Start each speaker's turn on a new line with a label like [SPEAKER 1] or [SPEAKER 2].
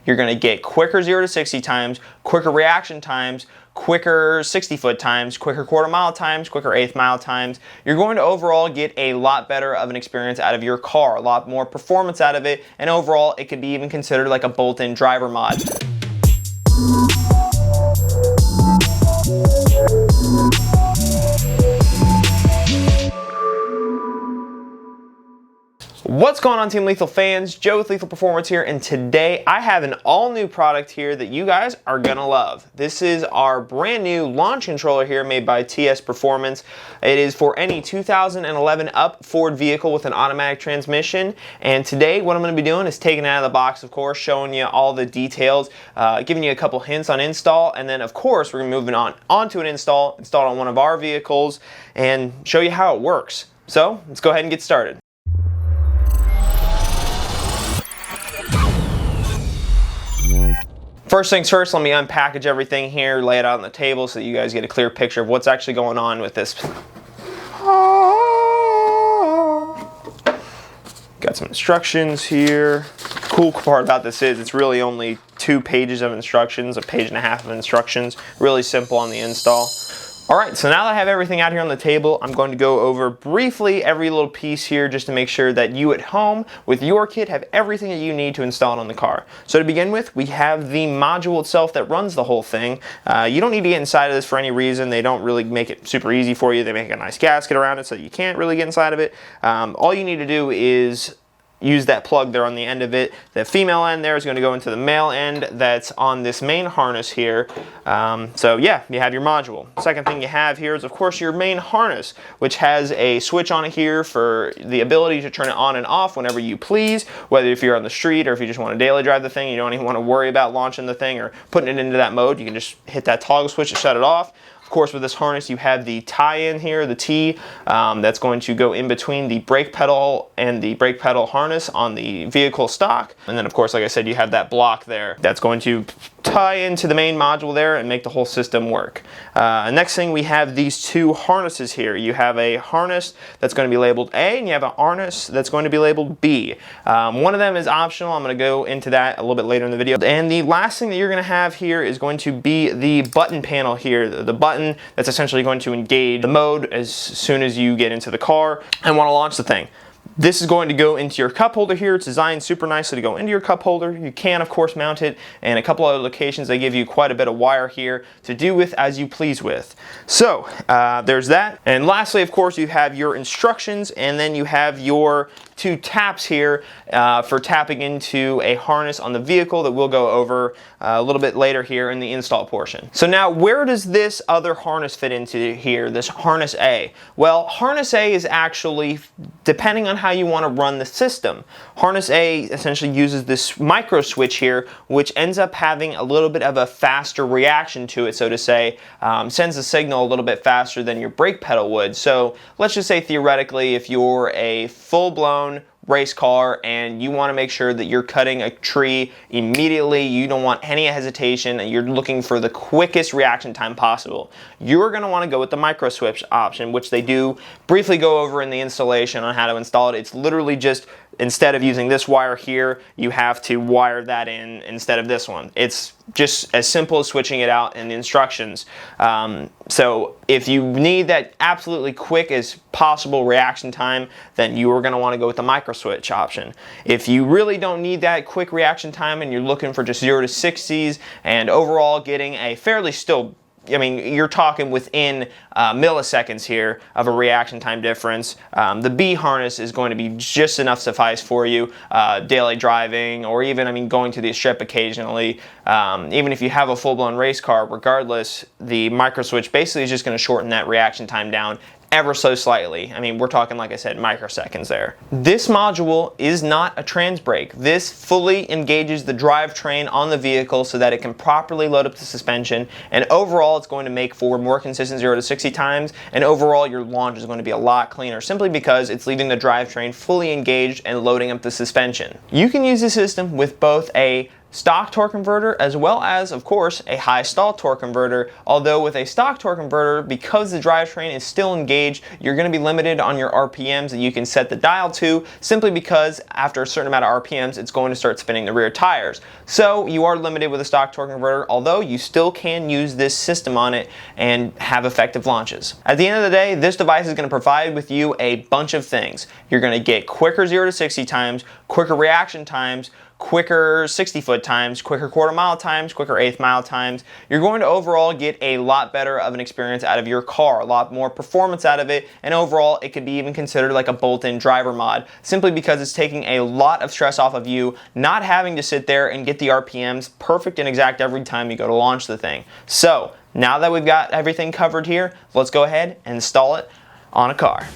[SPEAKER 1] You're going to get quicker 0 to 60 times, quicker reaction times, quicker 60-foot times, quicker quarter-mile times, quicker eighth-mile times. You're going to overall get a lot better of an experience out of your car, a lot more performance out of it, and overall it could be even considered like a bolt-in driver mod. What's going on, Team Lethal fans? Joe with Lethal Performance here, and today I have an all-new product here that you guys are gonna love. This is our brand new launch controller here made by TS Performance. It is for any 2011 up Ford vehicle with an automatic transmission, and today what I'm gonna be doing is taking it out of the box, of course, showing you all the details, giving you a couple hints on install, and then of course we're moving onto an installed on one of our vehicles and show you how it works. So let's go ahead and get started. First things first, let me unpackage everything here, lay it out on the table so that you guys get a clear picture of what's actually going on with this. Got some instructions here. Cool part about this is it's really only 2 pages of instructions, a page and a half of instructions. Really simple on the install. Alright, so now that I have everything out here on the table, I'm going to go over briefly every little piece here just to make sure that you at home with your kit have everything that you need to install it on the car. So to begin with, we have the module itself that runs the whole thing. You don't need to get inside of this for any reason. They don't really make it super easy for you. They make a nice gasket around it so that you can't really get inside of it. All you need to do is use that plug there on the end of it. The female end there is going to go into the male end that's on this main harness here. So yeah, you have your module. Second thing you have here is of course your main harness, which has a switch on it here for the ability to turn it on and off whenever you please, whether if you're on the street or if you just want to daily drive the thing, you don't even want to worry about launching the thing or putting it into that mode. You can just hit that toggle switch to shut it off. Of course, with this harness, you have the tie-in here, the T, that's going to go in between the brake pedal and the brake pedal harness on the vehicle stock. And then, of course, like I said, you have that block there that's going to tie into the main module there and make the whole system work. Next thing, we have these 2 harnesses here. You have a harness that's going to be labeled A, and you have a harness that's going to be labeled B. One of them is optional. I'm going to go into that a little bit later in the video. And the last thing that you're going to have here is going to be the button panel here, the button that's essentially going to engage the mode as soon as you get into the car and want to launch the thing. This is going to go into your cup holder here. It's designed super nicely to go into your cup holder. You can, of course, mount it in a couple other locations. They give you quite a bit of wire here to do with as you please with. So there's that. And lastly, of course, you have your instructions, and then you have your 2 taps here for tapping into a harness on the vehicle that we'll go over a little bit later here in the install portion. So now, where does this other harness fit into here, this harness A? Well, harness A is actually, depending on how you want to run the system. Harness A essentially uses this micro switch here, which ends up having a little bit of a faster reaction to it, so to say, sends a signal a little bit faster than your brake pedal would. So let's just say theoretically, if you're a full-blown race car and you want to make sure that you're cutting a tree immediately, you don't want any hesitation, and you're looking for the quickest reaction time possible, you're going to want to go with the micro switch option, which they do briefly go over in the installation on how to install it. It's literally just, instead of using this wire here, you have to wire that in instead of this one. It's just as simple as switching it out in the instructions. So if you need that absolutely quick as possible reaction time, then you are going to want to go with the micro switch option. If you really don't need that quick reaction time and you're looking for just 0 to 60s and overall getting a fairly still, I mean, you're talking within milliseconds here of a reaction time difference. The B harness is going to be just enough suffice for you, daily driving, or even, I mean, going to the strip occasionally. Even if you have a full-blown race car, regardless, the micro switch basically is just going to shorten that reaction time down ever so slightly. I mean, we're talking, like I said, microseconds there. This module is not a trans brake. This fully engages the drivetrain on the vehicle so that it can properly load up the suspension, and overall it's going to make for more consistent 0 to 60 times, and overall your launch is going to be a lot cleaner simply because it's leaving the drivetrain fully engaged and loading up the suspension. You can use the system with both a stock torque converter, as well as, of course, a high stall torque converter. Although with a stock torque converter, because the drivetrain is still engaged, you're going to be limited on your RPMs that you can set the dial to, simply because after a certain amount of RPMs, it's going to start spinning the rear tires. So you are limited with a stock torque converter, although you still can use this system on it and have effective launches. At the end of the day, this device is going to provide with you a bunch of things. You're going to get quicker 0 to 60 times, quicker reaction times, quicker 60-foot times, quicker quarter-mile times, quicker eighth-mile times. You're going to overall get a lot better of an experience out of your car, a lot more performance out of it, and overall it could be even considered like a bolt-in driver mod, simply because it's taking a lot of stress off of you, not having to sit there and get the RPMs perfect and exact every time you go to launch the thing. So now that we've got everything covered here, let's go ahead and install it on a car.